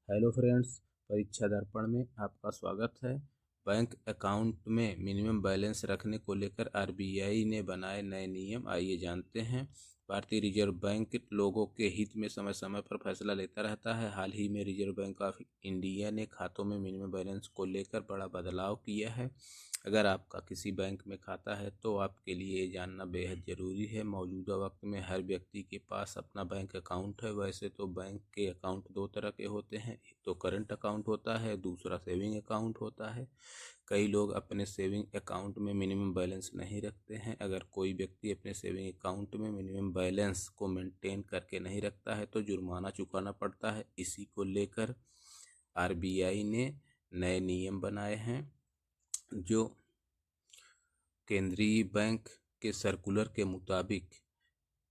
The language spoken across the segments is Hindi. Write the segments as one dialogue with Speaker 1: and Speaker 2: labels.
Speaker 1: हेलो फ्रेंड्स, परीक्षा दर्पण में आपका स्वागत है। बैंक अकाउंट में मिनिमम बैलेंस रखने को लेकर आरबीआई ने बनाए नए नियम, आइए जानते हैं। भारतीय रिजर्व बैंक लोगों के हित में समय समय पर फैसला लेता रहता है। हाल ही में रिजर्व बैंक ऑफ इंडिया ने खातों में मिनिमम बैलेंस को लेकर बड़ा बदलाव किया है। अगर आपका किसी बैंक में खाता है तो आपके लिए ये जानना बेहद ज़रूरी है। मौजूदा वक्त में हर व्यक्ति के पास अपना बैंक अकाउंट है। वैसे तो बैंक के अकाउंट दो तरह के होते हैं, एक तो करंट अकाउंट होता है, दूसरा सेविंग अकाउंट होता है। कई लोग अपने सेविंग अकाउंट में मिनिमम बैलेंस नहीं रखते हैं। अगर कोई व्यक्ति अपने सेविंग अकाउंट में मिनिमम बैलेंस को मेंटेन करके नहीं रखता है तो जुर्माना चुकाना पड़ता है। इसी को लेकर आरबीआई ने नए नियम बनाए हैं, जो केंद्रीय बैंक के सर्कुलर के मुताबिक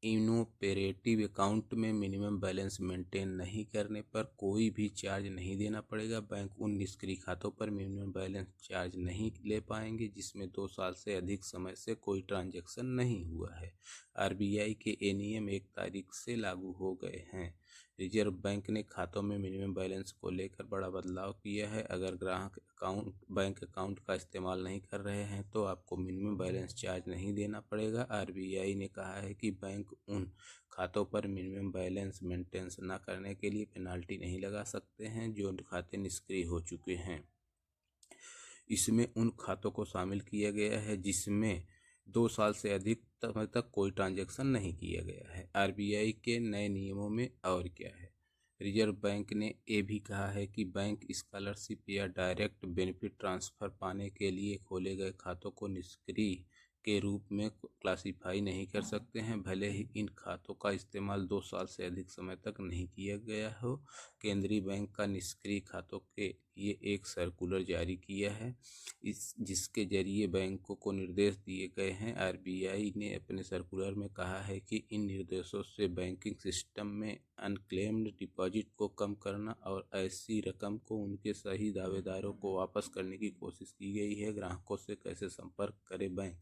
Speaker 1: इनऑपरेटिव अकाउंट में मिनिमम बैलेंस मेंटेन नहीं करने पर कोई भी चार्ज नहीं देना पड़ेगा। बैंक उन निष्क्रिय खातों पर मिनिमम बैलेंस चार्ज नहीं ले पाएंगे जिसमें 2 साल से अधिक समय से कोई ट्रांजैक्शन नहीं हुआ है। आरबीआई के ये नियम 1 तारीख से लागू हो गए हैं। रिजर्व बैंक ने खातों में मिनिमम बैलेंस को लेकर बड़ा बदलाव किया है। अगर ग्राहक बैंक अकाउंट का इस्तेमाल नहीं कर रहे हैं तो आपको मिनिमम बैलेंस चार्ज नहीं देना पड़ेगा। आरबीआई ने कहा है कि बैंक उन खातों पर मिनिमम बैलेंस मेंटेन न करने के लिए पेनाल्टी नहीं लगा सकते हैं जो खाते निष्क्रिय हो चुके हैं। इसमें उन खातों को शामिल किया गया है जिसमें 2 साल से अधिक समय तक कोई ट्रांजैक्शन नहीं किया गया है। आरबीआई के नए नियमों में और क्या है? रिजर्व बैंक ने ये भी कहा है कि बैंक स्कॉलरशिप या डायरेक्ट बेनिफिट ट्रांसफ़र पाने के लिए खोले गए खातों को निष्क्रिय के रूप में क्लासिफाई नहीं कर सकते हैं, भले ही इन खातों का इस्तेमाल 2 साल से अधिक समय तक नहीं किया गया हो। केंद्रीय बैंक का निष्क्रिय खातों के लिए एक सर्कुलर जारी किया है, जिसके जरिए बैंकों को निर्देश दिए गए हैं। आरबीआई ने अपने सर्कुलर में कहा है कि इन निर्देशों से बैंकिंग सिस्टम में अनक्लेम्ड डिपॉजिट को कम करना और ऐसी रकम को उनके सही दावेदारों को वापस करने की कोशिश की गई है। ग्राहकों से कैसे संपर्क करे बैंक?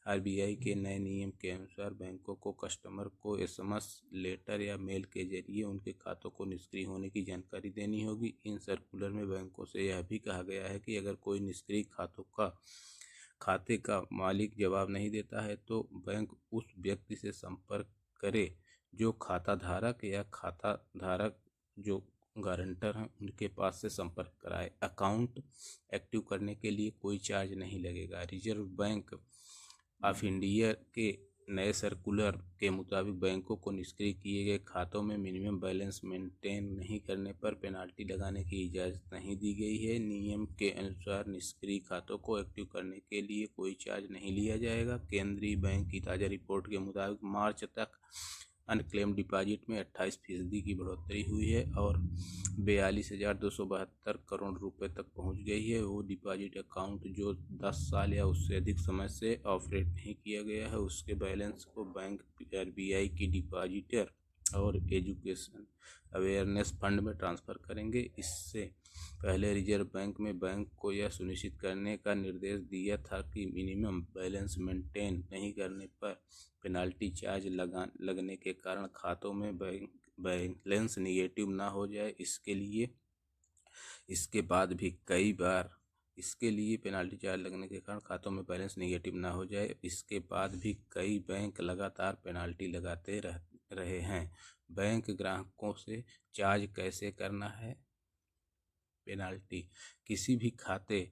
Speaker 1: आरबीआई के नए नियम के अनुसार बैंकों को कस्टमर को एसएमएस, लेटर या मेल के जरिए उनके खातों को निष्क्रिय होने की जानकारी देनी होगी। इन सर्कुलर में बैंकों से यह भी कहा गया है कि अगर कोई निष्क्रिय खाते का मालिक जवाब नहीं देता है तो बैंक उस व्यक्ति से संपर्क करे जो खाता धारक या खाता धारक जो गारंटर हैं उनके पास से संपर्क कराए। अकाउंट एक्टिव करने के लिए कोई चार्ज नहीं लगेगा। रिजर्व बैंक ऑफ इंडिया के नए सर्कुलर के मुताबिक बैंकों को निष्क्रिय किए गए खातों में मिनिमम बैलेंस मेंटेन नहीं करने पर पेनाल्टी लगाने की इजाज़त नहीं दी गई है। नियम के अनुसार निष्क्रिय खातों को एक्टिव करने के लिए कोई चार्ज नहीं लिया जाएगा। केंद्रीय बैंक की ताज़ा रिपोर्ट के मुताबिक मार्च तक अनक्लेम डिपॉजिट में 28% की बढ़ोतरी हुई है और 42,272 करोड़ रुपए तक पहुंच गई है। वो डिपॉजिट अकाउंट जो 10 साल या उससे अधिक समय से ऑपरेट नहीं किया गया है उसके बैलेंस को बैंक आरबीआई की डिपॉजिटर और एजुकेशन अवेयरनेस फंड में ट्रांसफ़र करेंगे। इससे पहले रिजर्व बैंक में बैंक को यह सुनिश्चित करने का निर्देश दिया था कि मिनिमम बैलेंस मेंटेन नहीं करने पर पेनाल्टी चार्ज लगने के कारण खातों में बैलेंस निगेटिव ना हो जाए। इसके बाद भी कई बार पेनाल्टी चार्ज लगने के कारण खातों में बैलेंस निगेटिव ना हो जाए, इसके बाद भी कई बैंक लगातार पेनाल्टी लगाते रहे हैं। बैंक ग्राहकों से चार्ज कैसे करना है पेनाल्टी? किसी भी खाते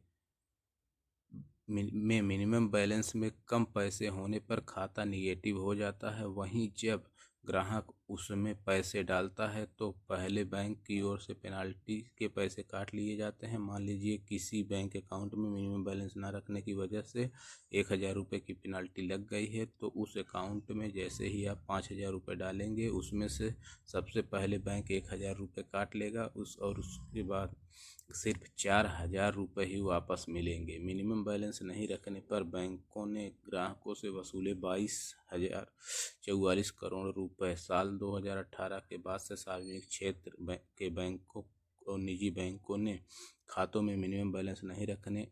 Speaker 1: में मिनिमम बैलेंस में कम पैसे होने पर खाता निगेटिव हो जाता है। वहीं जब ग्राहक उसमें पैसे डालता है तो पहले बैंक की ओर से पेनाल्टी के पैसे काट लिए जाते हैं। मान लीजिए किसी बैंक अकाउंट में मिनिमम बैलेंस ना रखने की वजह से 1,000 रुपये की पेनाल्टी लग गई है तो उस अकाउंट में जैसे ही आप 5,000 रुपये डालेंगे उसमें से सबसे पहले बैंक 1,000 रुपये काट लेगा और उसके बाद सिर्फ 4,000 रुपये ही वापस मिलेंगे। मिनिमम बैलेंस नहीं रखने पर बैंकों ने ग्राहकों से वसूले 22,044 करोड़ रुपए। साल 2018 के बाद से सार्वजनिक क्षेत्र के बैंकों और निजी बैंकों ने खातों में मिनिमम बैलेंस नहीं रखने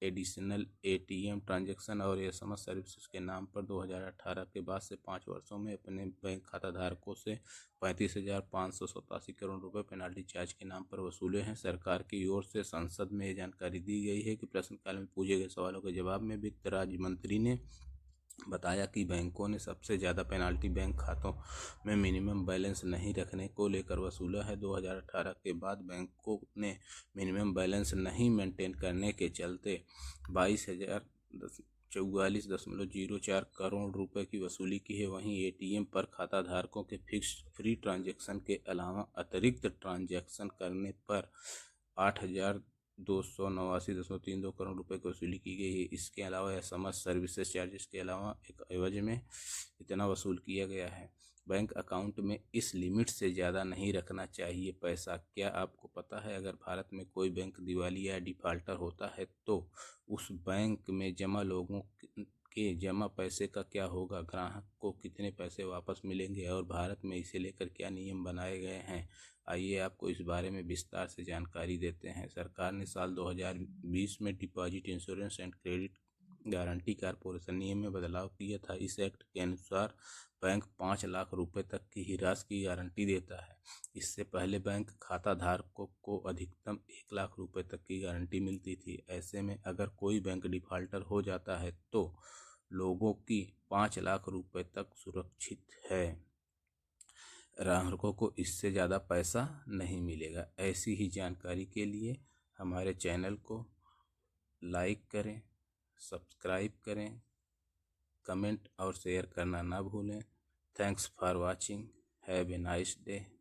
Speaker 1: एडिशनल ATM ट्रांजैक्शन और SMS सर्विसेज के नाम पर 2018 के बाद से 5 वर्षों में अपने बैंक खाता धारकों से 35,587 करोड़ रुपए पेनाल्टी चार्ज के नाम पर वसूले हैं। सरकार की ओर से संसद में ये जानकारी दी गई है कि प्रश्नकाल में पूछे गए सवालों के जवाब में वित्त राज्य मंत्री ने बताया कि बैंकों ने सबसे ज़्यादा पेनाल्टी बैंक खातों में मिनिमम बैलेंस नहीं रखने को लेकर वसूला है। 2018 के बाद बैंकों ने मिनिमम बैलेंस नहीं मेंटेन करने के चलते 22,044.04 करोड़ रुपए की वसूली की है। वहीं ATM पर खाता धारकों के फिक्स फ्री ट्रांजैक्शन के अलावा अतिरिक्त ट्रांजैक्शन करने पर 8,289.32 करोड़ रुपए की वसूली की गई है। इसके अलावा SMS सर्विसेज चार्जेस के अलावा एक एवज में इतना वसूल किया गया है। बैंक अकाउंट में इस लिमिट से ज़्यादा नहीं रखना चाहिए पैसा। क्या आपको पता है अगर भारत में कोई बैंक दिवालिया या डिफाल्टर होता है तो उस बैंक में जमा लोगों के जमा पैसे का क्या होगा? ग्राहक को कितने पैसे वापस मिलेंगे और भारत में इसे लेकर क्या नियम बनाए गए हैं? आइए आपको इस बारे में विस्तार से जानकारी देते हैं। सरकार ने साल 2020 में deposit insurance and credit guarantee corporation नियम में बदलाव किया था। इस एक्ट के अनुसार बैंक 5 लाख रुपए तक की ही राशि की गारंटी देता है। इससे पहले बैंक खाता धारकों को अधिकतम 1 लाख रुपए तक की गारंटी मिलती थी। ऐसे में अगर कोई बैंक डिफाल्टर हो जाता है तो लोगों की 5 लाख रुपए तक सुरक्षित है। ग्राहकों को इससे ज़्यादा पैसा नहीं मिलेगा। ऐसी ही जानकारी के लिए हमारे चैनल को लाइक करें, सब्सक्राइब करें, कमेंट और शेयर करना ना भूलें। Thanks for watching. Have a nice day.